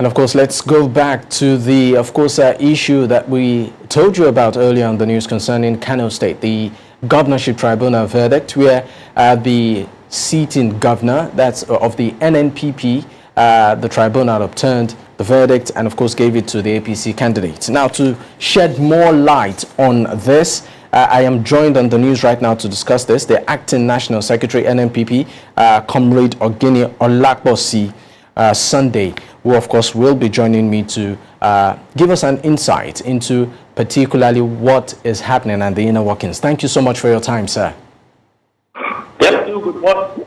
And of course, let's go back to the, issue that we told you about earlier on the news concerning Kano State, the Governorship Tribunal verdict, where the sitting governor, that's of the NNPP, the tribunal overturned the verdict and, of course, gave it to the APC candidate. Now, to shed more light on this, I am joined on the news right now to discuss this. The acting National Secretary, NNPP, Comrade Oginni Olaposi, Sunday, who of course will be joining me to give us an insight into particularly what is happening and the inner workings. Thank you so much for your time, sir. Thank you. Good morning.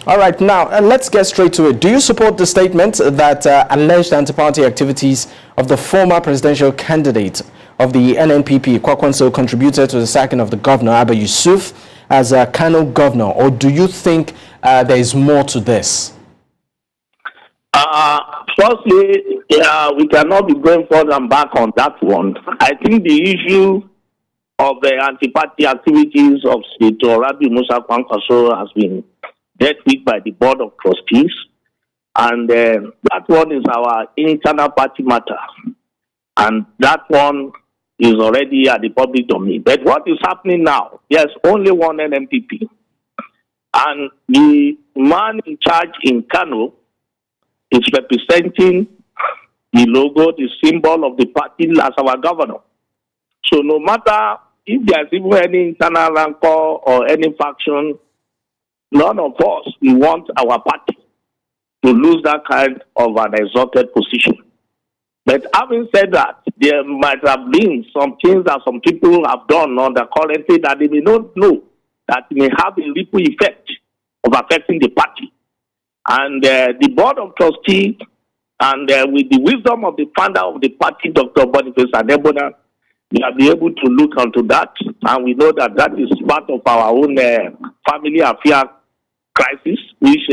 All right, now let's get straight to it. Do you support the statement that alleged anti-party activities of the former presidential candidate of the NNPP, Kwankwaso, contributed to the sacking of the governor, Abba Yusuf, as a Kano governor, or do you think there is more to this? Firstly, we cannot be going forward and back on that one. I think the issue of the anti-party activities of Senator Rabiu Kwankwaso has been dealt with by the Board of Trustees, and that one is our internal party matter, and that one is already at the public domain. But what is happening now? There's only one NNPP, and the man in charge in Kano is representing the logo, the symbol of the party as our governor. So no matter if there's even any internal rancor or any faction, none of us, we want our party to lose that kind of an exalted position. But having said that, there might have been some things that some people have done on the currently that they may not know that may have a ripple effect of affecting the party. And the Board of Trustees, and with the wisdom of the founder of the party, Dr. Boniface Adegboye, we have been able to look onto that, and we know that that is part of our own family affair crisis, which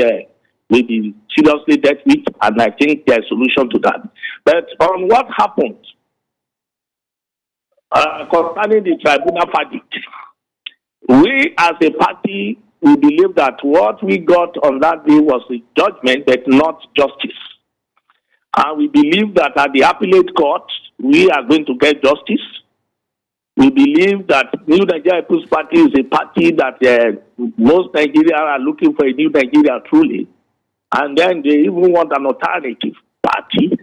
will be seriously dealt with, and I think there's a solution to that. But on what happened concerning the tribunal verdict, we as a party, we believe that what we got on that day was a judgment, but not justice. And we believe that at the appellate court, we are going to get justice. We believe that New Nigeria People's Party is a party that most Nigerians are looking for a new Nigeria truly. And then they even want an alternative party.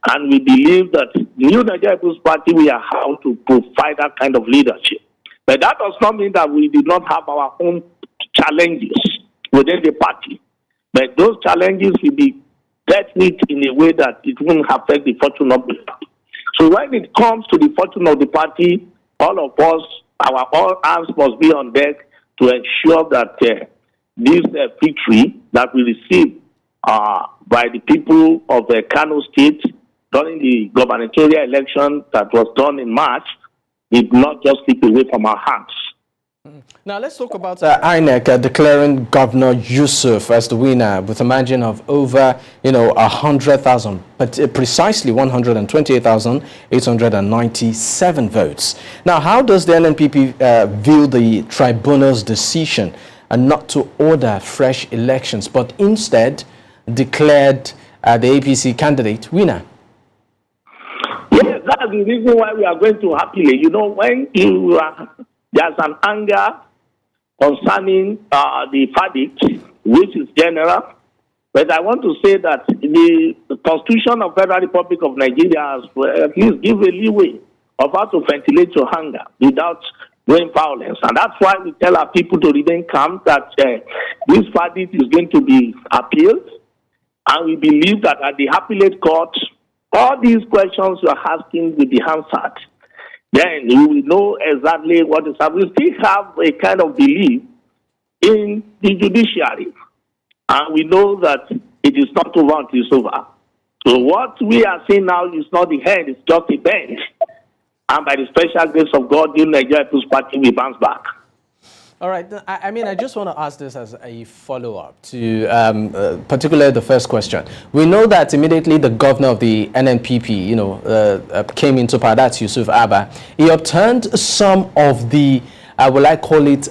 And we believe that New Nigeria People's Party, we are how to provide that kind of leadership. But that does not mean that we did not have our own challenges within the party. But those challenges will be dealt with in a way that it won't affect the fortune of the party. So when it comes to the fortune of the party, all of us, our all hands must be on deck to ensure that this victory that we received by the people of Kano State during the gubernatorial election that was done in March did not just slip away from our hands. Now let's talk about INEC declaring Governor Yusuf as the winner with a margin of over 100,000, but precisely 128,897 votes. Now, how does the NNPP view the tribunal's decision not to order fresh elections, but instead declared the APC candidate winner? Yes, that's the reason why we are going to happily. When there's an anger concerning the verdict, which is general, but I want to say that the Constitution of Federal Republic of Nigeria has at least give a leeway of how to ventilate your anger without doing violence. And that's why we tell our people to remain calm, that this verdict is going to be appealed. And we believe that at the appellate court, all these questions you are asking will be answered. Then you will know exactly what is happening. We still have a kind of belief in the judiciary. And we know that it is not over until it's over. So what we are seeing now is not the end, it's just a bench. And by the special grace of God, New Nigeria People's Party will bounce back. All right. I just want to ask this as a follow-up to particularly the first question. We know that immediately the governor of the NNPP, came into power, that's Yusuf Abba. He obtained some of the, will I call it,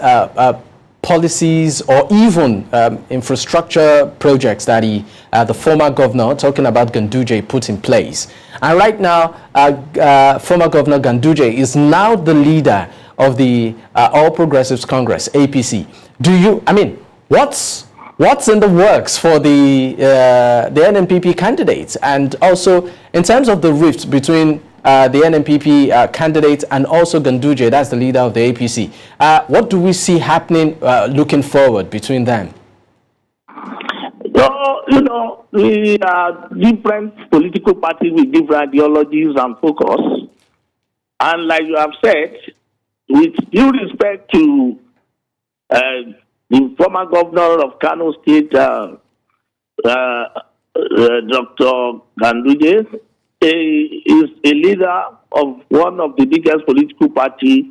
policies or even infrastructure projects that the former governor, talking about Ganduje, put in place. And right now, former Governor Ganduje is now the leader of the All Progressives Congress, APC. What's in the works for the NNPP candidates? And also, in terms of the rift between the NNPP candidates and also Ganduje, that's the leader of the APC, what do we see happening looking forward between them? So, we are different political parties with different ideologies and focus. And like you have said, with due respect to the former governor of Kano State, Dr. Ganduje, is a leader of one of the biggest political parties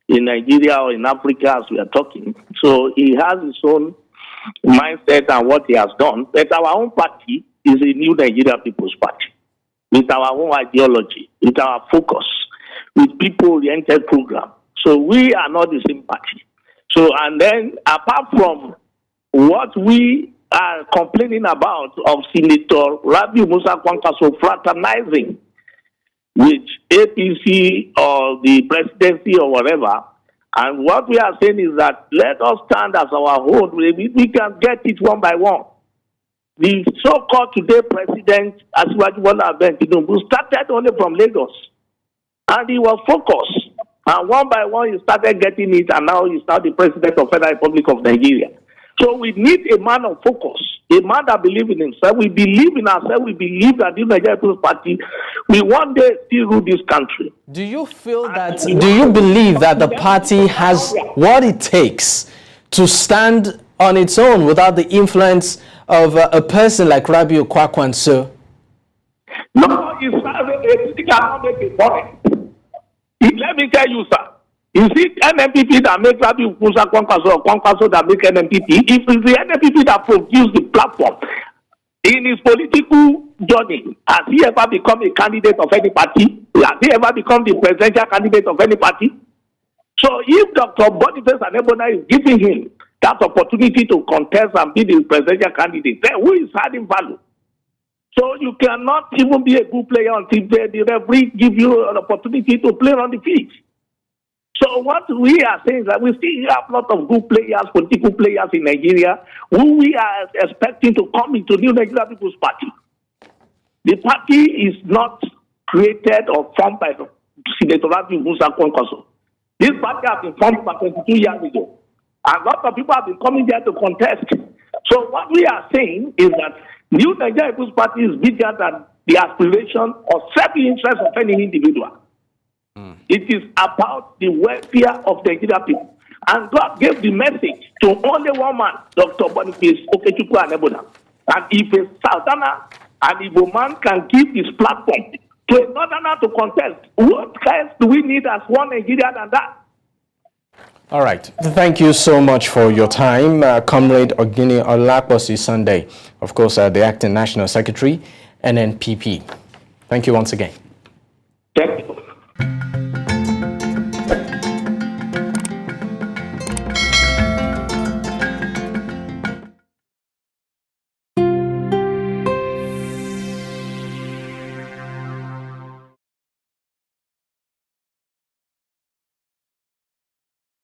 in Nigeria or in Africa as we are talking. So he has his own mindset and what he has done. But our own party is a new Nigeria People's Party, with our own ideology, with our focus, with people-oriented program. So we are not the same party. So, and then apart from what we are complaining about of Senator Rabiu Kwankwaso fraternizing with APC or the presidency or whatever, and what we are saying is that let us stand as our own. We can get it one by one. The so-called today president, Bola Tinubu, started only from Lagos, and he was focused. And one by one, he started getting it, and now he's now the president of the Federal Republic of Nigeria. So we need a man of focus, a man that believes in himself. We believe in ourselves. We believe that this Nigeria People's Party will one day still rule this country. Do you believe that the party has what it takes to stand on its own without the influence of a person like Rabiu Kwankwaso? No, it cannot make a point. Let me tell you, sir. Is it NNPP that makes Rabiu Kwankwaso or Kwankwaso that makes NNPP? If it's the NNPP that produced the platform in his political journey, has he ever become a candidate of any party? Has he ever become the presidential candidate of any party? So if Dr. Boniface Adegboye is giving him that opportunity to contest and be the presidential candidate, then who is adding value? So you cannot even be a good player until the referee give you an opportunity to play on the field. So what we are saying is that we still have a lot of good players, political players in Nigeria, who we are expecting to come into New Nigeria People's Party. The party is not created or formed by Senator Rabiu Kwankwaso. This party has been formed about 22 years ago. And a lot of people have been coming there to contest. So what we are saying is that New Nigeria People's Party is bigger than the aspiration or self-interest of any individual. It is about the welfare of the Nigeria people. And God gave the message to only one man, Dr. Boniface Adegboye. And if a Southerner and Igbo man can give his platform to a Northerner to contest, what else do we need as one Nigeria than that? All right. Thank you so much for your time, Comrade Oginni Olaposi Sunday, of course, the Acting National Secretary, NNPP. Thank you once again. Thank you.